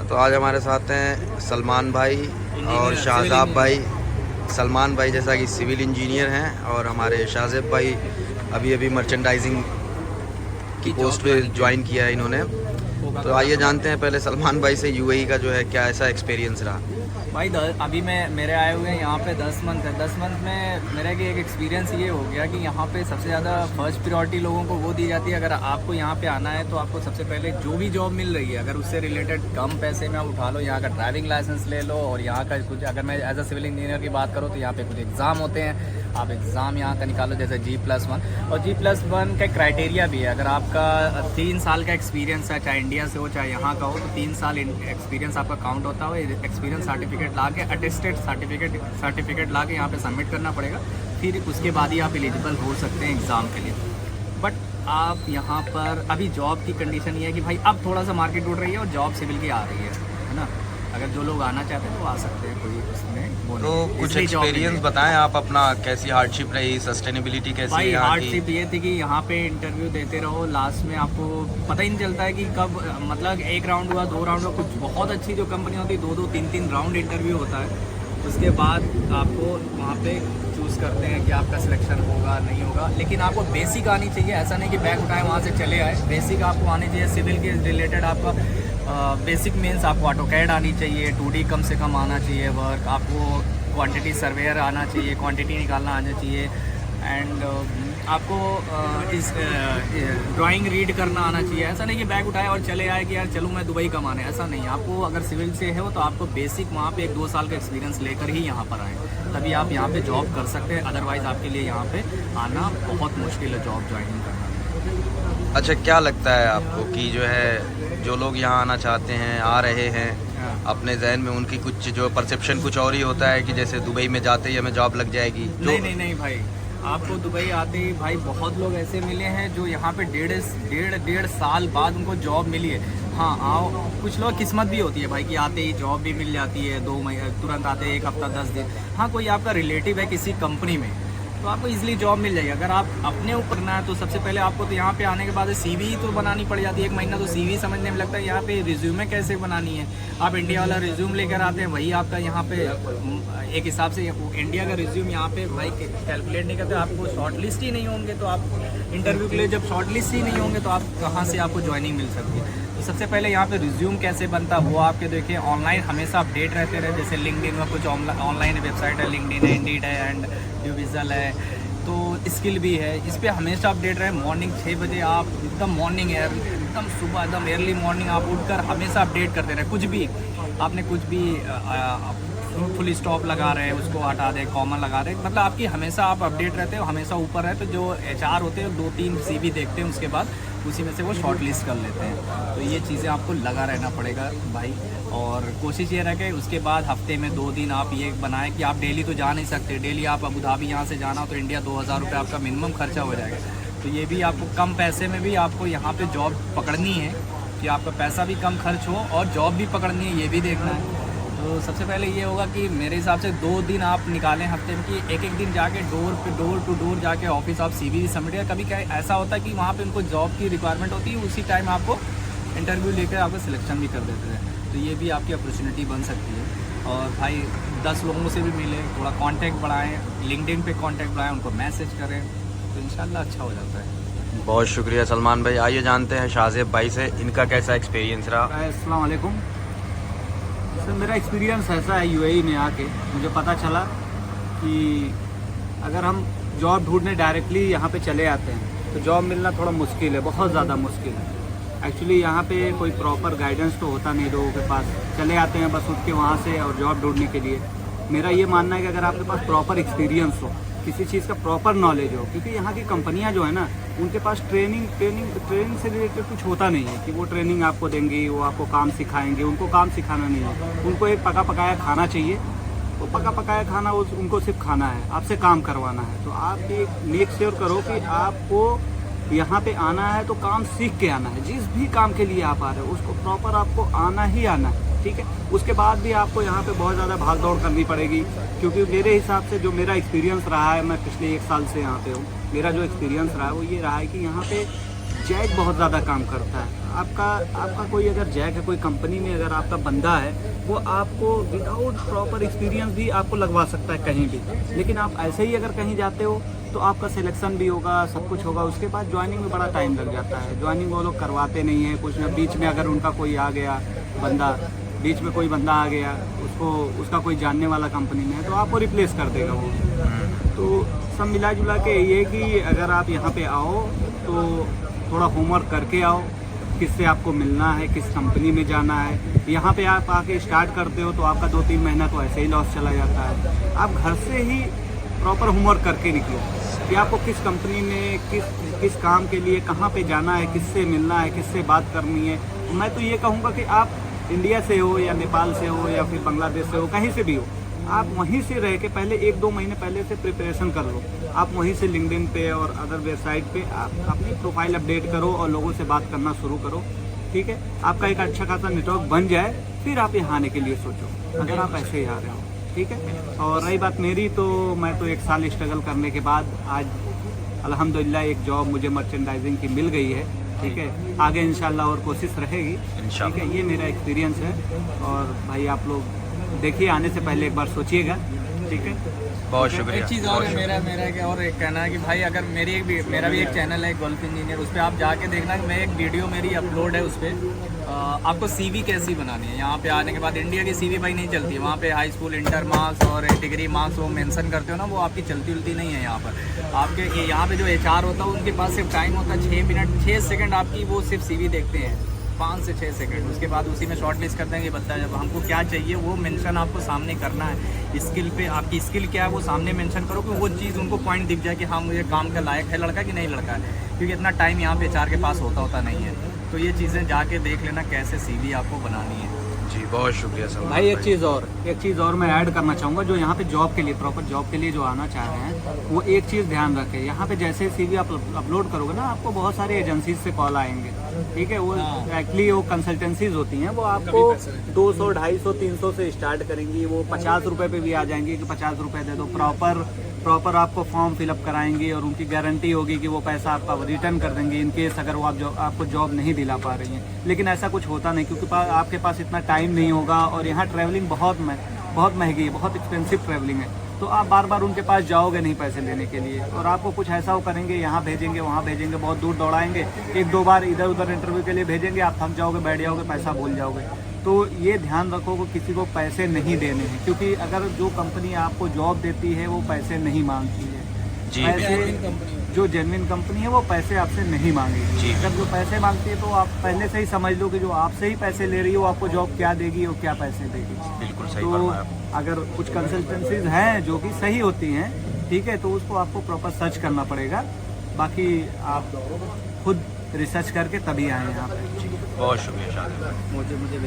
तो आज हमारे साथ हैं सलमान भाई और शाहज़ाब भाई। सलमान भाई जैसा कि सिविल इंजीनियर हैं और हमारे शाहज़ाब भाई अभी अभी मर्चेंडाइजिंग की पोस्ट पे ज्वाइन किया है इन्होंने। तो आइए जानते हैं पहले सलमान भाई से यूएई का जो है क्या ऐसा एक्सपीरियंस रहा। भाई अभी मेरे आए हुए हैं यहाँ पे 10 मंथ है। 10 मंथ में मेरा कि एक एक्सपीरियंस ये हो गया कि यहाँ पे सबसे ज़्यादा फर्स्ट प्रायोरिटी लोगों को वो दी जाती है। अगर आपको यहाँ पे आना है तो आपको सबसे पहले जो भी जॉब मिल रही है अगर उससे रिलेटेड कम पैसे में आप उठा लो, यहाँ का ड्राइविंग लाइसेंस ले लो। और यहाँ का कुछ, अगर मैं एज अ सिविल इंजीनियर की बात करूँ तो यहाँ पे कुछ एग्ज़ाम होते हैं, आप एग्ज़ाम यहाँ का निकालो जैसे G+1। और G+1 का क्राइटेरिया भी है, अगर आपका 3 साल का एक्सपीरियंस है, चाहे इंडिया से हो चाहे यहाँ का हो, तो 3 साल एक्सपीरियंस आपका काउंट होता है। एक्सपीरियंस सर्टिफिकेट ला के, अटेस्टेड सर्टिफिकेट ला के यहाँ पे सबमिट करना पड़ेगा। फिर उसके बाद ही आप एलिजिबल हो सकते हैं एग्ज़ाम के लिए। बट आप यहाँ पर अभी जॉब की कंडीशन ये है कि भाई अब थोड़ा सा मार्केट उठ रही है और जॉब सिविल की आ रही है ना। अगर जो लोग आना चाहते हैं तो आ सकते हैं, कोई उसमें वो तो नहीं। कुछ एक्सपीरियंस बताएं आप अपना, कैसी हार्डशिप रही, सस्टेनेबिलिटी कैसी भाई है? हार्डशिप ये थी कि यहाँ पे इंटरव्यू देते रहो, लास्ट में आपको पता ही नहीं चलता है कि कब, मतलब 1 राउंड हुआ, 2 राउंड हुआ। कुछ बहुत अच्छी जो कंपनी होती है 2-2, 3-3 राउंड इंटरव्यू होता है। उसके बाद आपको वहाँ पे चूज़ करते हैं कि आपका सिलेक्शन होगा नहीं होगा। लेकिन आपको बेसिक आनी चाहिए, ऐसा नहीं कि बैग उठाए वहाँ से चले आए। बेसिक आपको आनी चाहिए। सिविल के रिलेटेड आपका बेसिक मीन्स आपको ऑटोकैड आनी चाहिए, 2D कम से कम आना चाहिए वर्क, आपको क्वांटिटी सर्वेयर आना चाहिए, क्वांटिटी निकालना आना चाहिए। एंड आपको इस ड्राइंग रीड करना आना चाहिए। ऐसा नहीं कि बैग उठाए और चले आए कि यार चलूँ मैं दुबई कमाने, ऐसा नहीं। आपको अगर सिविल से हो तो आपको बेसिक वहाँ पे 1-2 साल का एक्सपीरियंस लेकर ही यहाँ पर आए, तभी आप यहाँ पे जॉब कर सकते हैं। अदरवाइज़ आपके लिए यहाँ पे आना बहुत मुश्किल है, जॉब ज्वाइनिंग करना। अच्छा, क्या लगता है आपको कि जो है जो लोग यहाँ आना चाहते हैं, आ रहे हैं, अपने जहन में उनकी कुछ जो परसेप्शन कुछ और ही होता है कि जैसे दुबई में जाते ही हमें जॉब लग जाएगी? नहीं भाई, आपको दुबई आते ही भाई बहुत लोग ऐसे मिले हैं जो यहाँ पे डेढ़ साल बाद उनको जॉब मिली है। हाँ आओ, कुछ लोग किस्मत भी होती है भाई कि आते ही जॉब भी मिल जाती है, 2 महीने तुरंत आते, 1 हफ्ता 10 दिन। हाँ, कोई आपका रिलेटिव है किसी कंपनी में तो आपको इजीली जॉब मिल जाएगी। अगर आप अपने ऊपर करना है तो सबसे पहले आपको तो यहाँ पे आने के बाद CV तो बनानी पड़ जाती है। 1 महीना तो CV समझने में लगता है। यहाँ पे रिज्यूमे कैसे बनानी है, आप इंडिया वाला रिज्यूम लेकर आते हैं, वही आपका यहाँ पे एक हिसाब से इंडिया का रिज्यूम यहाँ पे भाई कैलकुलेट नहीं करते। आपको शॉर्ट लिस्ट ही नहीं होंगे तो आप इंटरव्यू के लिए, जब शॉर्ट लिस्ट ही नहीं होंगे तो आप कहाँ से आपको ज्वाइनिंग मिल सकती है। तो सबसे पहले यहाँ पे रिज्यूम कैसे बनता है वो आपके देखिए ऑनलाइन हमेशा अपडेट रहते रहे। जैसे लिंक्डइन में कुछ ऑनलाइन वेबसाइट है, लिंक्डइन है, इंडीड है एंड ड्यूविजल है, तो स्किल भी है। इस पर हमेशा अपडेट रहे। मॉर्निंग 6 बजे आप एकदम मॉर्निंग एयर, एकदम सुबह, एकदम अर्ली मॉर्निंग आप उठकर हमेशा अपडेट करते रहे। कुछ भी आपने कुछ भी फुल स्टॉप लगा रहे हैं उसको हटा दें, कॉमन लगा दें, मतलब आपकी हमेशा आप अपडेट रहते हो, हमेशा ऊपर है। तो जो HR होते हैं 2-3 CV देखते हैं, उसके बाद उसी में से वो शॉर्ट लिस्ट कर लेते हैं। तो ये चीज़ें आपको लगा रहना पड़ेगा भाई। और कोशिश ये रहे उसके बाद हफ्ते में 2 दिन आप ये बनाएं कि आप डेली तो जा नहीं सकते। डेली आप अबू धाबी यहाँ से जाना हो तो इंडिया 2000 रुपये आपका मिनिमम खर्चा हो जाएगा। तो ये भी आपको कम पैसे में भी आपको यहाँ पे जॉब पकड़नी है कि आपका पैसा भी कम खर्च हो और जॉब भी पकड़नी है, ये भी देखना है। तो सबसे पहले ये होगा कि मेरे हिसाब से 2 दिन आप निकालें हफ्ते में कि एक दिन जाके डोर टू डोर जाके ऑफिस आप CV सबमिट करें। कभी क्या ऐसा होता है कि वहाँ पे उनको जॉब की रिक्वायरमेंट होती है, उसी टाइम आपको इंटरव्यू लेकर आपको सिलेक्शन भी कर देते हैं। तो ये भी आपकी अपॉर्चुनिटी बन सकती है। और भाई 10 लोगों से भी मिले, थोड़ा कांटेक्ट बढ़ाएं, लिंक्डइन पे कांटेक्ट बढ़ाएं, उनको मैसेज करें तो इंशाल्लाह अच्छा हो जाता है। बहुत शुक्रिया सलमान भाई। आइए जानते हैं शाहज़ेब भाई से इनका कैसा एक्सपीरियंस रहा। अस्सलाम वालेकुम सर, मेरा एक्सपीरियंस ऐसा है यूएई में आके मुझे पता चला कि अगर हम जॉब ढूंढने डायरेक्टली यहाँ पे चले आते हैं तो जॉब मिलना थोड़ा मुश्किल है, बहुत ज़्यादा मुश्किल है। एक्चुअली यहाँ पे कोई प्रॉपर गाइडेंस तो होता नहीं लोगों के पास, चले आते हैं बस उठ के वहाँ से और जॉब ढूंढने के लिए। मेरा ये मानना है कि अगर आपके पास प्रॉपर एक्सपीरियंस हो, किसी चीज़ का प्रॉपर नॉलेज हो, क्योंकि यहाँ की कंपनियाँ जो है ना उनके पास ट्रेनिंग से रिलेटेड कुछ होता नहीं है कि वो ट्रेनिंग आपको देंगी, वो आपको काम सिखाएंगे। उनको काम सिखाना नहीं है, उनको एक पका पकाया खाना चाहिए। वो पका पकाया खाना उनको सिर्फ खाना है, आपसे काम करवाना है। तो आप ये मेक श्योर करो कि आपको यहाँ पे आना है तो काम सीख के आना है। जिस भी काम के लिए आप आ रहे हो उसको प्रॉपर आपको आना ही आना है, ठीक है। उसके बाद भी आपको यहाँ पे बहुत ज़्यादा भाग दौड़ करनी पड़ेगी, क्योंकि मेरे हिसाब से जो मेरा एक्सपीरियंस रहा है, मैं पिछले 1 साल से यहाँ पे हूँ, मेरा जो एक्सपीरियंस रहा है वो ये रहा है कि यहाँ पे जैक बहुत ज़्यादा काम करता है। आपका कोई अगर जैक है, कोई कंपनी में अगर आपका बंदा है, वो आपको विदाउट प्रॉपर एक्सपीरियंस भी आपको लगवा सकता है कहीं भी। लेकिन आप ऐसे ही अगर कहीं जाते हो तो आपका सिलेक्शन भी होगा, सब कुछ होगा, उसके बाद ज्वाइनिंग में बड़ा टाइम लग जाता है। ज्वाइनिंग वो लोग करवाते नहीं है कुछ ना, बीच में अगर उनका कोई आ गया बंदा, बीच में कोई बंदा आ गया, उसका कोई जानने वाला कंपनी में है, तो आपको रिप्लेस कर देगा वो। तो सब मिला जुला के ये कि अगर आप यहाँ पे आओ तो थोड़ा होमवर्क करके आओ, किससे आपको मिलना है, किस कंपनी में जाना है। यहाँ पे आप आके स्टार्ट करते हो तो आपका 2-3 महीना तो ऐसे ही लॉस चला जाता है। आप घर से ही प्रॉपर होमवर्क करके निकलो कि आपको किस कंपनी में किस काम के लिए कहाँ पे जाना है, किससे मिलना है, किससे बात करनी है। मैं तो ये कहूँगा कि आप इंडिया से हो या नेपाल से हो या फिर बांग्लादेश से हो, कहीं से भी हो, आप वहीं से रह के पहले 1-2 महीने पहले से प्रिपरेशन कर लो। आप वहीं से लिंक्डइन पे और अदर वेबसाइट पे आप अपनी प्रोफाइल अपडेट करो और लोगों से बात करना शुरू करो, ठीक है। आपका एक अच्छा खासा नेटवर्क बन जाए, फिर आप यहाँ आने के लिए सोचो, अगर आप ऐसे ही आ रहे हो, ठीक है। और रही बात मेरी, तो मैं तो 1 साल स्ट्रगल करने के बाद आज अल्हम्दुलिल्लाह एक जॉब मुझे मर्चेंडाइजिंग की मिल गई है, ठीक है। आगे इंशाल्लाह और कोशिश रहेगी, ठीक है। ये मेरा एक्सपीरियंस है। और भाई आप लोग देखिए, आने से पहले एक बार सोचिएगा, ठीक है। बहुत शुक्रिया। एक चीज़ और है, मेरा क्या और एक कहना है कि भाई अगर मेरा भी एक चैनल है गोल्फ इंजीनियर, उस पर आप जाके देखना कि मैं एक वीडियो मेरी अपलोड है, उस पर आपको सीवी कैसी बनानी है। यहाँ पे आने के बाद इंडिया की सीवी भाई नहीं चलती, वहाँ पे हाई स्कूल इंटर मार्क्स और डिग्री मार्क्स वो मेंशन करते हो ना, वो आपकी चलती उलती नहीं है। यहाँ पर आपके यहाँ पे जो HR होता है उनके पास सिर्फ टाइम होता है 6 मिनट 6 सेकंड आपकी, वो सिर्फ सीवी देखते हैं 5 से 6 सेकंड। उसके बाद उसी में शॉर्ट लिस्ट कर देंगे, बता जब हमको क्या चाहिए वो मेंशन आपको सामने करना है। स्किल पे आपकी स्किल क्या है वो सामने मेंशन करो कि वो चीज़ उनको पॉइंट दिख जाए कि हाँ मुझे काम का लायक है लड़का कि नहीं लड़का है, क्योंकि इतना टाइम यहाँ पे HR के पास होता नहीं है। तो ये चीज़ें जाके देख लेना कैसे CV आपको बनानी है। जी बहुत शुक्रिया सलमान भाई एक चीज़ और मैं ऐड करना चाहूँगा, जो यहाँ पे जॉब के लिए प्रॉपर जॉब के लिए जो आना चाह रहे हैं वो एक चीज़ ध्यान रखें। यहाँ पे जैसे CV आप अपलोड करोगे ना, आपको बहुत सारे एजेंसीज से कॉल आएंगे, ठीक है। वो एक्चुअली वो कंसल्टेंसीज होती हैं, वो आपको 200, 250, 300 से स्टार्ट करेंगी, वो 50 रुपये पे भी आ जाएंगी कि 50 रुपये दे दो। प्रॉपर आपको फॉर्म फिलअप कराएंगे और उनकी गारंटी होगी कि वो पैसा आपका रिटर्न कर देंगे इन केस अगर वो आपको जॉब नहीं दिला पा रही हैं। लेकिन ऐसा कुछ होता नहीं, क्योंकि आपके पास इतना टाइम नहीं होगा और यहाँ ट्रैवलिंग बहुत महंगी है, बहुत एक्सपेंसिव ट्रैवलिंग है। तो आप बार बार उनके पास जाओगे नहीं पैसे लेने के लिए, और आपको कुछ ऐसा वो करेंगे, यहाँ भेजेंगे वहाँ भेजेंगे, बहुत दूर दौड़ाएंगे, 1-2 बार इधर उधर इंटरव्यू के लिए भेजेंगे, आप थक जाओगे, बैठ जाओगे, पैसा भूल जाओगे। तो ये ध्यान रखो कि किसी को पैसे नहीं देने हैं, क्योंकि अगर जो कंपनी आपको जॉब देती है वो पैसे नहीं मांगती है। पैसे जो जेन्युइन कंपनी है वो पैसे आपसे नहीं मांगेगी। अगर जो पैसे मांगती है तो आप पहले से ही समझ लो कि जो आपसे ही पैसे ले रही है वो आपको जॉब क्या देगी और क्या पैसे देगी। बिल्कुल सही तो फरमाया। अगर कुछ कंसल्टेंसीज हैं जो कि सही होती हैं, ठीक है, तो उसको आपको प्रॉपर सर्च करना पड़ेगा। बाकी आप खुद रिसर्च करके तभी आए यहाँ पे। बहुत शुक्रिया शादी। मुझे